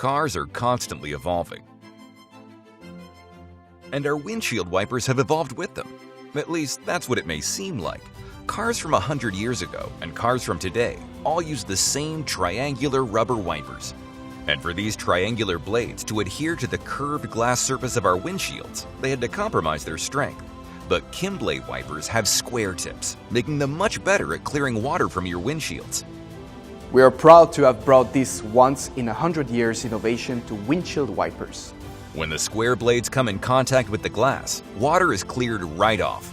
Cars are constantly evolving. And our windshield wipers have evolved with them. At least, that's what it may seem like. Cars from 100 years ago and cars from today all use the same triangular rubber wipers. And for these triangular blades to adhere to the curved glass surface of our windshields, they had to compromise their strength. But KIMBLADE wipers have square tips, making them much better at clearing water from your windshields. We are proud to have brought this once-in-a-100-years innovation to windshield wipers. When the square blades come in contact with the glass, water is cleared right off.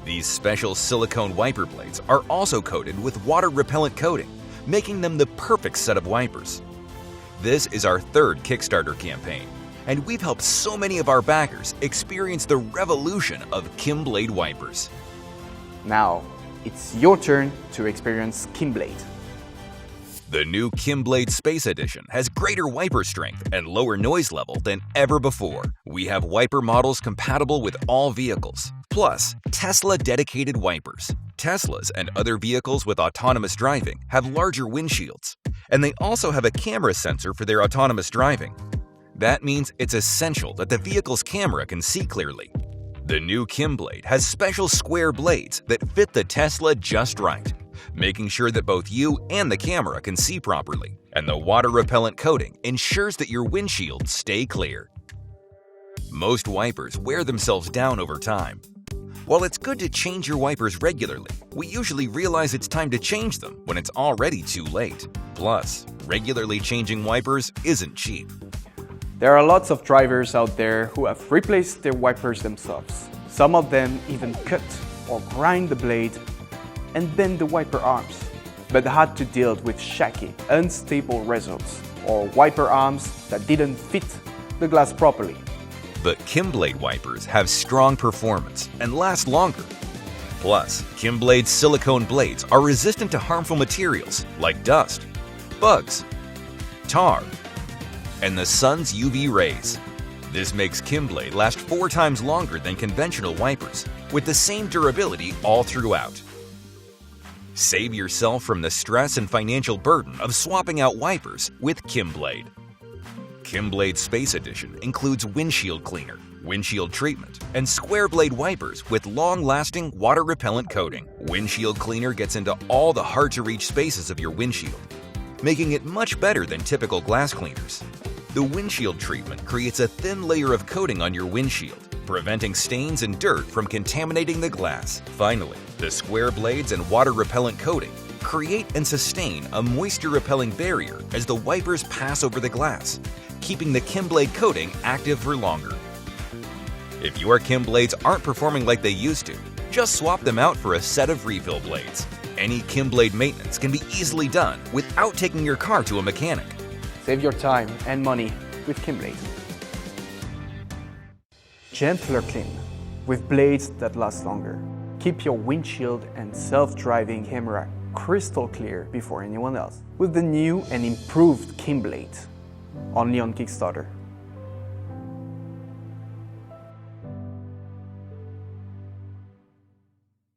These special silicone wiper blades are also coated with water-repellent coating, making them the perfect set of wipers. This is our third Kickstarter campaign, and we've helped so many of our backers experience the revolution of KIMBLADE wipers. Now, it's your turn to experience KIMBLADE. The new KIMBLADE Space Edition has greater wiper strength and lower noise level than ever before. We have wiper models compatible with all vehicles, plus Tesla dedicated wipers. Teslas and other vehicles with autonomous driving have larger windshields, and they also have a camera sensor for their autonomous driving. That means it's essential that the vehicle's camera can see clearly. The new KIMBLADE has special square blades that fit the Tesla just right, making sure that both you and the camera can see properly, and the water-repellent coating ensures that your windshields stay clear. Most wipers wear themselves down over time. While it's good to change your wipers regularly, we usually realize it's time to change them when it's already too late. Plus, regularly changing wipers isn't cheap. There are lots of drivers out there who have replaced their wipers themselves. Some of them even cut or grind the blade and bend the wiper arms, but had to deal with shaky, unstable results or wiper arms that didn't fit the glass properly. But KIMBLADE wipers have strong performance and last longer. Plus, KIMBLADE silicone blades are resistant to harmful materials like dust, bugs, tar, and the sun's UV rays. This makes KIMBLADE last 4 times longer than conventional wipers, with the same durability all throughout. Save yourself from the stress and financial burden of swapping out wipers with KIMBLADE. KIMBLADE Space Edition includes windshield cleaner, windshield treatment, and square blade wipers with long-lasting water-repellent coating. Windshield cleaner gets into all the hard-to-reach spaces of your windshield, making it much better than typical glass cleaners. The windshield treatment creates a thin layer of coating on your windshield, preventing stains and dirt from contaminating the glass. Finally, the square blades and water-repellent coating create and sustain a moisture-repelling barrier as the wipers pass over the glass, keeping the KIMBLADE coating active for longer. If your KIMBLADEs aren't performing like they used to, just swap them out for a set of refill blades. Any KIMBLADE maintenance can be easily done without taking your car to a mechanic. Save your time and money with KIMBLADE. Gentler clean with blades that last longer. Keep your windshield and self-driving camera crystal clear before anyone else with the new and improved KIMBLADE, only on Kickstarter.